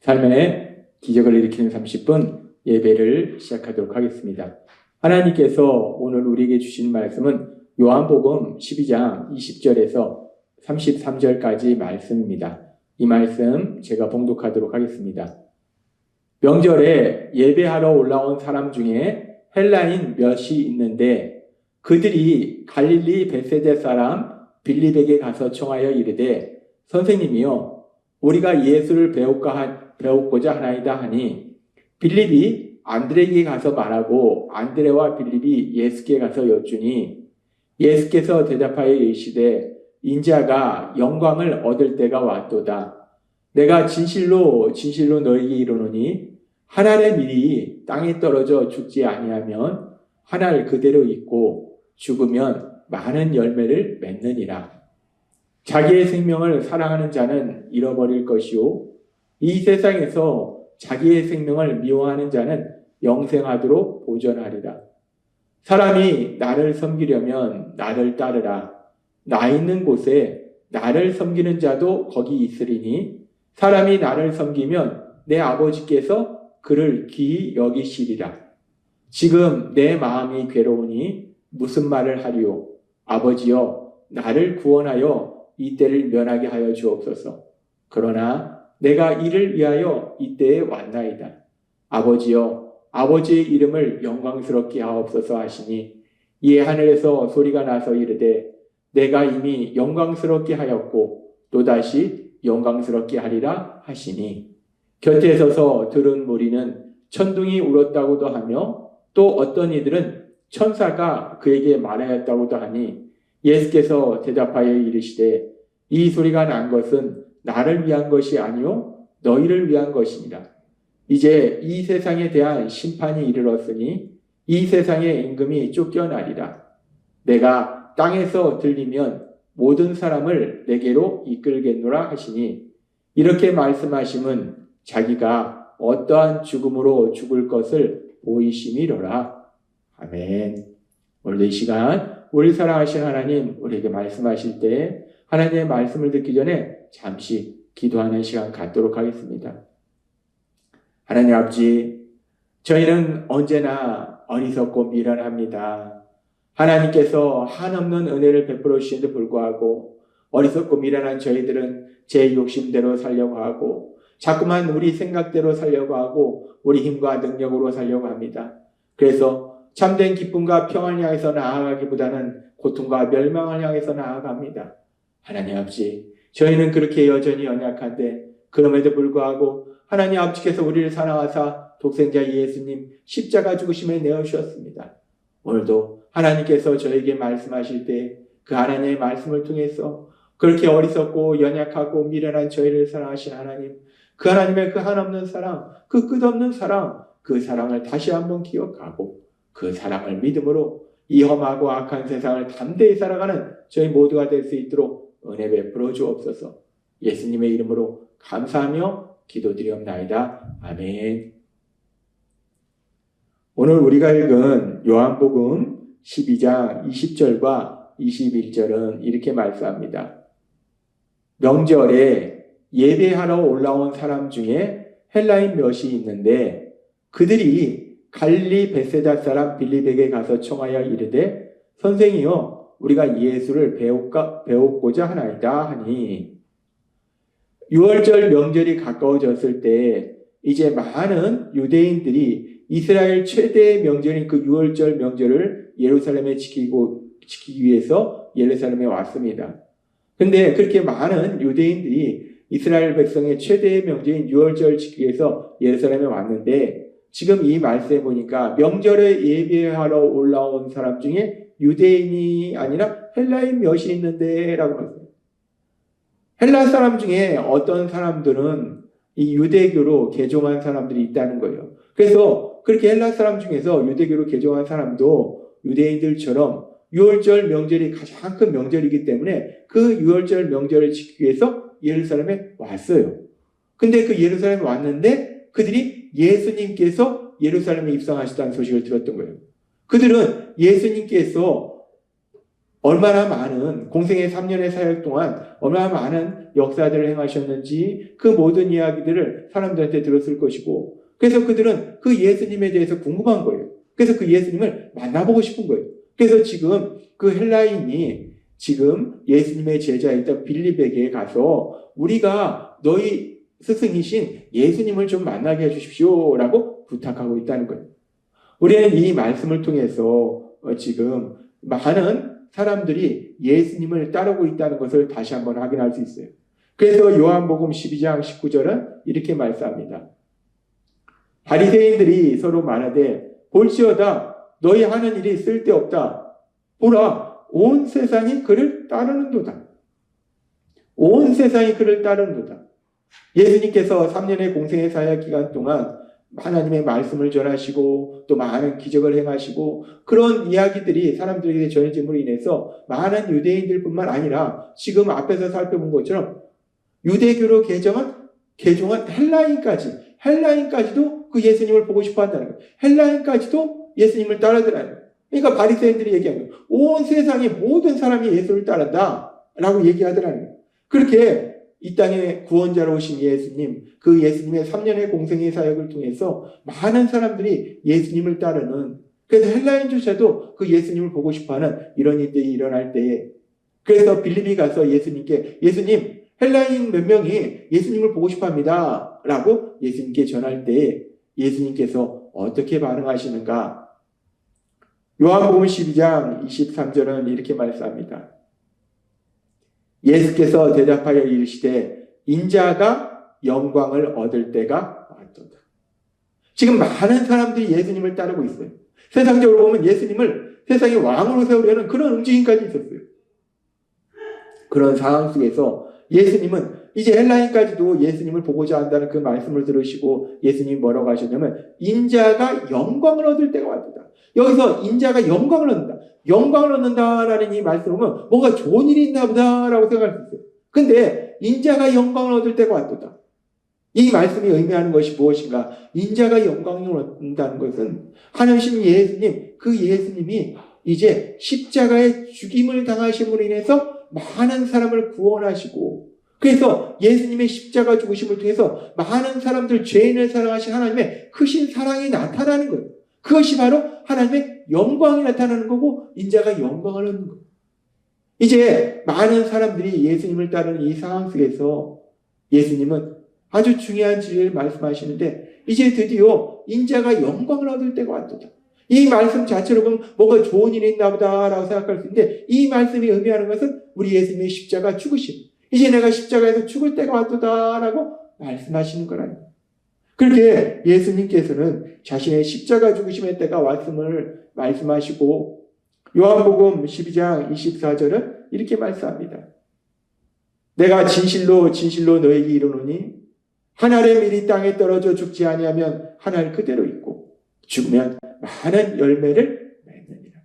삶의 기적을 일으키는 30분 예배를 시작하도록 하겠습니다. 하나님께서 오늘 우리에게 주신 말씀은 요한복음 12장 20절에서 33절까지 말씀입니다. 이 말씀 제가 봉독하도록 하겠습니다. 명절에 예배하러 올라온 사람 중에 헬라인 몇이 있는데 그들이 갈릴리 벳세다 사람 빌립에게 가서 청하여 이르되 선생님이여 우리가 예수를 배우고자 하나이다 하니 빌립이 안드레에게 가서 말하고 안드레와 빌립이 예수께 가서 여쭈니 예수께서 대답하여 이르시되 인자가 영광을 얻을 때가 왔도다. 내가 진실로 너희에게 이르노니 한 알의 밀이 땅에 떨어져 죽지 아니하면 한 알 그대로 있고 죽으면 많은 열매를 맺느니라. 자기의 생명을 사랑하는 자는 잃어버릴 것이요 이 세상에서 자기의 생명을 미워하는 자는 영생하도록 보존하리라. 사람이 나를 섬기려면 나를 따르라. 나 있는 곳에 나를 섬기는 자도 거기 있으리니 사람이 나를 섬기면 내 아버지께서 그를 귀히 여기시리라. 지금 내 마음이 괴로우니 무슨 말을 하리요? 아버지여 나를 구원하여 이 때를 면하게 하여 주옵소서. 그러나 내가 이를 위하여 이때에 왔나이다. 아버지여 아버지의 이름을 영광스럽게 하옵소서 하시니 이에 하늘에서 소리가 나서 이르되 내가 이미 영광스럽게 하였고 또다시 영광스럽게 하리라 하시니 곁에 서서 들은 무리는 천둥이 울었다고도 하며 또 어떤 이들은 천사가 그에게 말하였다고도 하니 예수께서 대답하여 이르시되 이 소리가 난 것은 나를 위한 것이 아니요 너희를 위한 것이니라. 이제 이 세상에 대한 심판이 이르렀으니 이 세상의 임금이 쫓겨나리라. 내가 땅에서 들리면 모든 사람을 내게로 이끌겠노라 하시니 이렇게 말씀하심은 자기가 어떠한 죽음으로 죽을 것을 보이심이로라. 아멘. 오늘 이 시간 우리 사랑하신 하나님 우리에게 말씀하실 때 하나님의 말씀을 듣기 전에 잠시 기도하는 시간 갖도록 하겠습니다. 하나님 아버지, 저희는 언제나 어리석고 미련합니다. 하나님께서 한없는 은혜를 베풀어 주시는데 불구하고 어리석고 미련한 저희들은 제 욕심대로 살려고 하고 자꾸만 우리 생각대로 살려고 하고 우리 힘과 능력으로 살려고 합니다. 그래서 참된 기쁨과 평안을 향해서 나아가기보다는 고통과 멸망을 향해서 나아갑니다. 하나님 아버지, 저희는 그렇게 여전히 연약한데 그럼에도 불구하고 하나님 아버지께서 우리를 사랑하사 독생자 예수님 십자가 죽으심에 내어주셨습니다. 오늘도 하나님께서 저에게 말씀하실 때 그 하나님의 말씀을 통해서 그렇게 어리석고 연약하고 미련한 저희를 사랑하신 하나님, 그 하나님의 그 한없는 사랑, 그 끝없는 사랑, 그 사랑을 다시 한번 기억하고 그 사랑을 믿음으로 이 험하고 악한 세상을 담대히 살아가는 저희 모두가 될 수 있도록 은혜 베풀어 주옵소서. 예수님의 이름으로 감사하며 기도드리옵나이다. 아멘. 오늘 우리가 읽은 요한복음 12장 20절과 21절은 이렇게 말씀합니다. 명절에 예배하러 올라온 사람 중에 헬라인 몇이 있는데 그들이 갈릴리 벳세다 사람 빌립에게 가서 청하여 이르되 선생이여 우리가 예수를 배우고자 하나이다 하니 유월절 명절이 가까워졌을 때 이제 많은 유대인들이 이스라엘 최대의 명절인 그 유월절 명절을 예루살렘에 지키기 위해서 예루살렘에 왔습니다. 근데 그렇게 많은 유대인들이 이스라엘 백성의 최대의 명절인 유월절 지키기 위해서 예루살렘에 왔는데 지금 이 말씀에 보니까 명절에 예배하러 올라온 사람 중에 유대인이 아니라 헬라인 몇이 있는데 라고 말씀합니다. 헬라 사람 중에 어떤 사람들은 이 유대교로 개종한 사람들이 있다는 거예요. 그래서 그렇게 헬라 사람 중에서 유대교로 개종한 사람도 유대인들처럼 유월절 명절이 가장 큰 명절이기 때문에 그 유월절 명절을 지키기 위해서 예루살렘에 왔어요. 근데 그 예루살렘에 왔는데 그들이 예수님께서 예루살렘에 입성하셨다는 소식을 들었던 거예요. 그들은 예수님께서 얼마나 많은 공생의 3년의 사역 동안 얼마나 많은 역사들을 행하셨는지 그 모든 이야기들을 사람들한테 들었을 것이고, 그래서 그들은 그 예수님에 대해서 궁금한 거예요. 그래서 그 예수님을 만나보고 싶은 거예요. 그래서 지금 그 헬라인이 지금 예수님의 제자였던 빌립에게 가서 우리가 너희 스승이신 예수님을 좀 만나게 해주십시오라고 부탁하고 있다는 거예요. 우리는 이 말씀을 통해서 지금 많은 사람들이 예수님을 따르고 있다는 것을 다시 한번 확인할 수 있어요. 그래서 요한복음 12장 19절은 이렇게 말씀합니다. 바리새인들이 서로 말하되 볼지어다 너희 하는 일이 쓸데없다. 보라 온 세상이 그를 따르는도다. 온 세상이 그를 따르는도다. 예수님께서 3년의 공생의 사역 기간 동안 하나님의 말씀을 전하시고 또 많은 기적을 행하시고 그런 이야기들이 사람들에게 전해짐으로 인해서 많은 유대인들뿐만 아니라 지금 앞에서 살펴본 것처럼 유대교로 개종한 헬라인까지도 그 예수님을 보고 싶어 한다는 거예요. 헬라인까지도 예수님을 따르더라는 거예요. 그러니까 바리새인들이 얘기한 거예요. 온 세상의 모든 사람이 예수를 따른다 라고 얘기하더라는 거예요. 그렇게 이 땅에 구원자로 오신 예수님, 그 예수님의 3년의 공생의 사역을 통해서 많은 사람들이 예수님을 따르는, 그래서 헬라인조차도 그 예수님을 보고 싶어하는 이런 일들이 일어날 때에, 그래서 빌립이 가서 예수님께 예수님, 헬라인 몇 명이 예수님을 보고 싶어합니다 라고 예수님께 전할 때에 예수님께서 어떻게 반응하시는가? 요한복음 12장 23절은 이렇게 말씀합니다. 예수께서 대답하여 이르시되 인자가 영광을 얻을 때가 왔도다. 지금 많은 사람들이 예수님을 따르고 있어요. 세상적으로 보면 예수님을 세상의 왕으로 세우려는 그런 움직임까지 있었어요. 그런 상황 속에서 예수님은 이제 헬라인까지도 예수님을 보고자 한다는 그 말씀을 들으시고 예수님이 뭐라고 하셨냐면 인자가 영광을 얻을 때가 왔도다. 여기서 인자가 영광을 얻는다. 영광을 얻는다라는 이 말씀을 보면 뭔가 좋은 일이 있나 보다라고 생각할 수 있어요. 근데 인자가 영광을 얻을 때가 왔도다. 이 말씀이 의미하는 것이 무엇인가? 인자가 영광을 얻는다는 것은 하나님 예수님, 그 예수님이 이제 십자가의 죽임을 당하심으로 인해서 많은 사람을 구원하시고 그래서 예수님의 십자가 죽으심을 통해서 많은 사람들 죄인을 사랑하신 하나님의 크신 사랑이 나타나는 거예요. 그것이 바로 하나님의 영광이 나타나는 거고 인자가 영광을 얻는 거예요. 이제 많은 사람들이 예수님을 따르는 이 상황 속에서 예수님은 아주 중요한 진리를 말씀하시는데 이제 드디어 인자가 영광을 얻을 때가 왔도다. 이 말씀 자체로 보면 뭔가 좋은 일이 있나 보다라고 생각할 수 있는데 이 말씀이 의미하는 것은 우리 예수님의 십자가 죽으심. 이제 내가 십자가에서 죽을 때가 왔도다라고 말씀하시는 거라니. 그렇게 예수님께서는 자신의 십자가 죽으심의 때가 왔음을 말씀하시고 요한복음 12장 24절은 이렇게 말씀합니다. 내가 진실로 진실로 너에게 이르노니 한 알의 밀이 땅에 떨어져 죽지 아니하면 한 알 그대로 있고 죽으면 많은 열매를 맺느니라.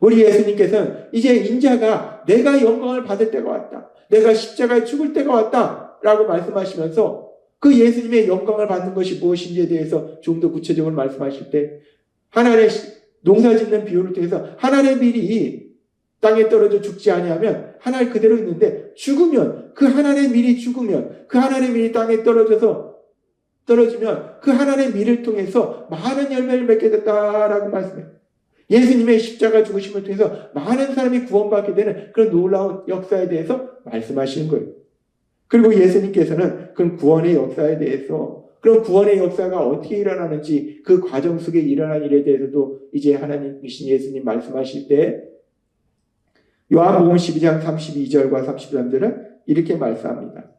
우리 예수님께서는 이제 인자가 내가 영광을 받을 때가 왔다. 내가 십자가에 죽을 때가 왔다 라고 말씀하시면서 그 예수님의 영광을 받는 것이 무엇인지에 대해서 좀 더 구체적으로 말씀하실 때 하나의 농사 짓는 비유를 통해서 하나의 밀이 땅에 떨어져 죽지 아니하면 한 알 그대로 있는데 죽으면 그 하나의 밀이 죽으면 그 하나의 밀이 땅에 떨어지면 그 하나의 밀을 통해서 많은 열매를 맺게 됐다라고 말씀해요. 예수님의 십자가 죽으심을 통해서 많은 사람이 구원받게 되는 그런 놀라운 역사에 대해서 말씀하시는 거예요. 그리고 예수님께서는 그런 구원의 역사에 대해서 그런 구원의 역사가 어떻게 일어나는지 그 과정 속에 일어난 일에 대해서도 이제 하나님이신 예수님 말씀하실 때 요한복음 12장 32절과 33절은 이렇게 말씀합니다.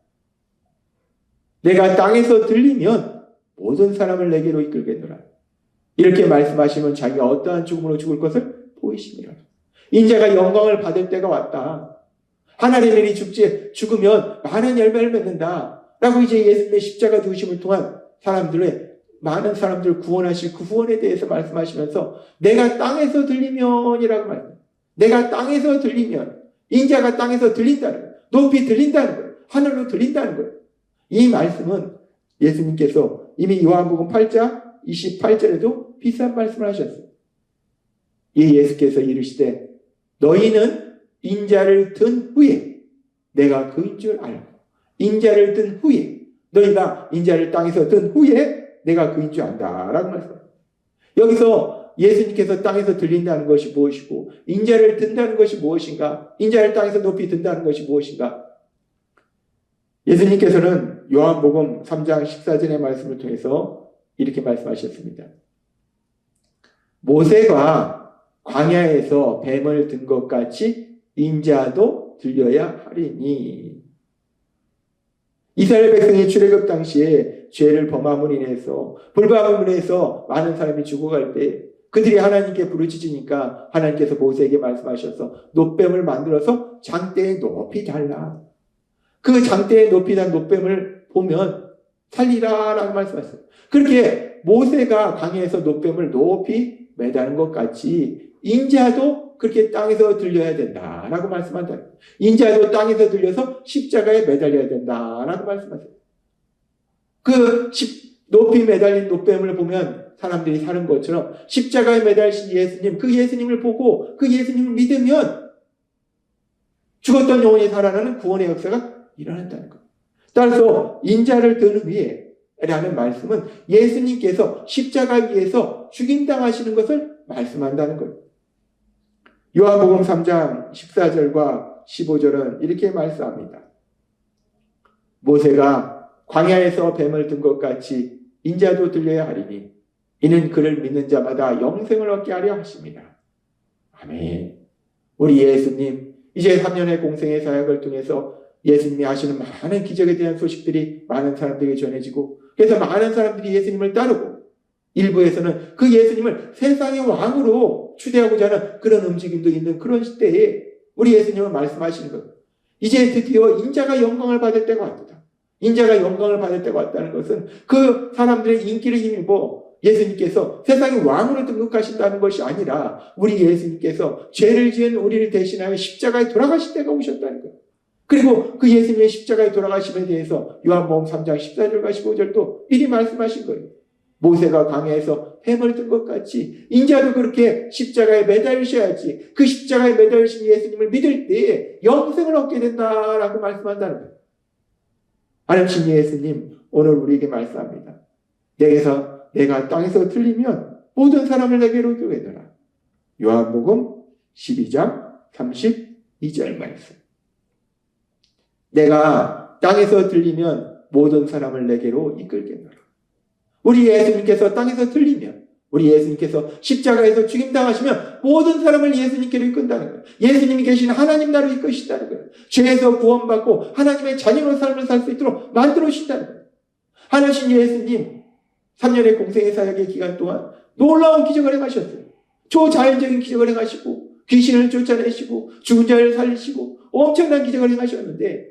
내가 땅에서 들리면 모든 사람을 내게로 이끌겠노라. 이렇게 말씀하시면 자기가 어떠한 죽음으로 죽을 것을 보이시니라. 인자가 영광을 받을 때가 왔다. 하나님의 일이 죽으면 많은 열매를 맺는다. 라고 이제 예수님의 십자가 죽으심을 통한 많은 사람들을 구원하실 그 구원에 대해서 말씀하시면서 내가 땅에서 들리면이라고 말합니다. 내가 땅에서 들리면 인자가 땅에서 들린다는 거예요. 높이 들린다는 거예요. 하늘로 들린다는 거예요. 이 말씀은 예수님께서 이미 요한복음 8장 28절에도 비슷한 말씀을 하셨어요. 이 예수께서 이르시되 너희는 인자를 든 후에 내가 그인 줄 알고, 인자를 든 후에, 너희가 인자를 땅에서 든 후에 내가 그인 줄 안다라고 말씀합니다. 여기서 예수님께서 땅에서 들린다는 것이 무엇이고, 인자를 든다는 것이 무엇인가, 인자를 땅에서 높이 든다는 것이 무엇인가. 예수님께서는 요한복음 3장 14절의 말씀을 통해서 이렇게 말씀하셨습니다. 모세가 광야에서 뱀을 든 것 같이 인자도 들려야 하리니. 이스라엘 백성이 출애굽 당시에 죄를 범함으로 인해서, 불법함으로 인해서 많은 사람이 죽어갈 때 그들이 하나님께 부르짖으니까 하나님께서 모세에게 말씀하셔서 놋뱀을 만들어서 장대에 높이 달라. 그 장대에 높이 단 놋뱀을 보면 살리라라고 말씀하셨어요. 그렇게 모세가 광야에서 놋뱀을 높이 매다는 것 같이 인자도 그렇게 땅에서 들려야 된다라고 말씀한다. 인자도 땅에서 들려서 십자가에 매달려야 된다라고 말씀하세요. 높이 매달린 놋뱀을 보면 사람들이 사는 것처럼 십자가에 매달리신 예수님, 그 예수님을 보고 그 예수님을 믿으면 죽었던 영혼이 살아나는 구원의 역사가 일어난다는 것. 따라서 인자를 든 후에 라는 말씀은 예수님께서 십자가 위에서 죽임당하시는 것을 말씀한다는 거예요. 요한복음 3장 14절과 15절은 이렇게 말씀합니다. 모세가 광야에서 뱀을 든 것 같이 인자도 들려야 하리니 이는 그를 믿는 자마다 영생을 얻게 하려 하십니다. 아멘. 우리 예수님, 이제 3년의 공생의 사역을 통해서 예수님이 하시는 많은 기적에 대한 소식들이 많은 사람들에게 전해지고, 그래서 많은 사람들이 예수님을 따르고, 일부에서는 그 예수님을 세상의 왕으로 추대하고자 하는 그런 움직임도 있는 그런 시대에 우리 예수님은 말씀하시는 거예요. 이제 드디어 인자가 영광을 받을 때가 왔다. 인자가 영광을 받을 때가 왔다는 것은 그 사람들의 인기를 힘입어 예수님께서 세상의 왕으로 등극하신다는 것이 아니라 우리 예수님께서 죄를 지은 우리를 대신하여 십자가에 돌아가실 때가 오셨다는 거예요. 그리고 그 예수님의 십자가에 돌아가심에 대해서 요한복음 3장 14절과 15절도 미리 말씀하신 거예요. 모세가 광야에서 뱀을 든 것 같이 인자도 그렇게 십자가에 매달리셔야지, 그 십자가에 매달리신 예수님을 믿을 때에 영생을 얻게 된다라고 말씀한다는 거예요. 하나님 예수님 오늘 우리에게 말씀합니다. 내가 땅에서 틀리면 모든 사람을 내게로 이끌게되라. 요한복음 12장 32절 말씀. 내가 땅에서 틀리면 모든 사람을 내게로 이끌게되라. 우리 예수님께서 땅에서 틀리면, 우리 예수님께서 십자가에서 죽임당하시면 모든 사람을 예수님께로 이끈다는 거예요. 예수님이 계신 하나님 나라로 이끄신다는 거예요. 죄에서 구원받고 하나님의 자녀로 삶을 살 수 있도록 만들어주신다는 거예요. 하나님 예수님 3년의 공생의 사역의 기간 동안 놀라운 기적을 행하셨어요. 초자연적인 기적을 행하시고 귀신을 쫓아내시고 죽은 자를 살리시고 엄청난 기적을 행하셨는데,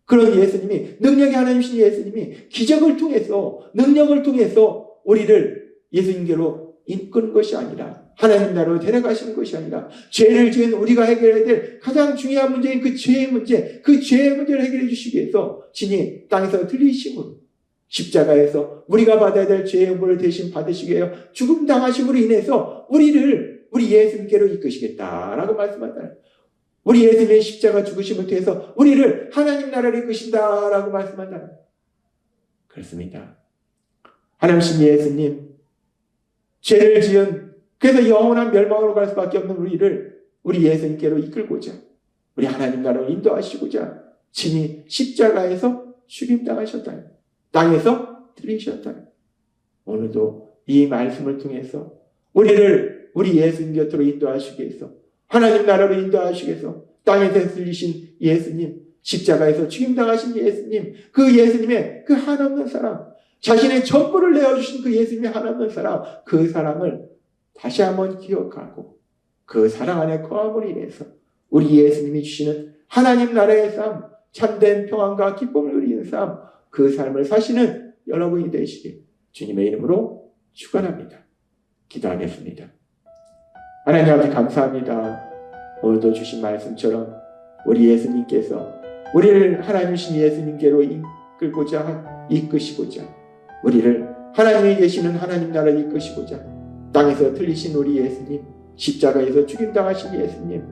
그런 예수님이, 능력의 하나님이신 예수님이 기적을 통해서, 능력을 통해서 우리를 예수님께로 이끄는 것이 아니라, 하나님 나라로 데려가시는 것이 아니라, 죄를 지은 우리가 해결해야 될 가장 중요한 문제인 그 죄의 문제를 해결해 주시기 위해서 친히 땅에서 들리심으로 십자가에서 우리가 받아야 될 죄의 형벌을 대신 받으시기 위하여 죽음 당하심으로 인해서 우리 예수님께로 이끄시겠다라고 말씀한다. 우리 예수님의 십자가 죽으심을 통해서 우리를 하나님 나라로 이끄신다라고 말씀한다. 그렇습니다. 하나님 예수님, 죄를 지은, 그래서 영원한 멸망으로 갈 수밖에 없는 우리 예수님께로 이끌고자, 우리 하나님 나라로 인도하시고자 친히 십자가에서 죽임당하셨다. 땅에서 들리셨다. 오늘도 이 말씀을 통해서 우리 예수님 곁으로 인도하시기 위해서, 하나님 나라로 인도하시기 위해서 땅에서 들리신 예수님, 십자가에서 죽임당하신 예수님, 그 예수님의 그 한없는 사랑, 자신의 전부를 내어주신 그 예수님의 한없는 사랑, 그 사랑을 다시 한번 기억하고 그 사랑 안에 거함으로 인해서 우리 예수님이 주시는 하나님 나라의 삶, 참된 평안과 기쁨을 누리는 삶, 그 삶을 사시는 여러분이 되시길 주님의 이름으로 축원합니다. 기도하겠습니다. 하나님 아버지 감사합니다. 오늘도 주신 말씀처럼 우리 예수님께서 우리를 하나님이신 예수님께로 이끄시고자, 우리를 하나님이 계시는 하나님 나라에 이끄시고자, 땅에서 틀리신 우리 예수님, 십자가에서 죽임당하신 예수님,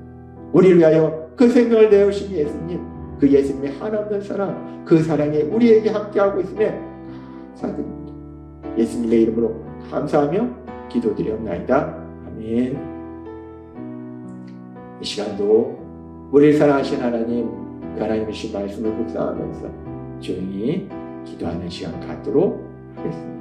우리를 위하여 그 생명을 내어주신 예수님, 그 예수님의 한없는 사랑, 그 사랑이 우리에게 함께하고 있음에 감사드립니다. 예수님의 이름으로 감사하며 기도드리옵나이다. 아멘. 이 시간도 우리를 사랑하신 하나님, 그 하나님의 신 말씀을 묵상하면서 조용히 기도하는 시간 갖도록 하겠습니다.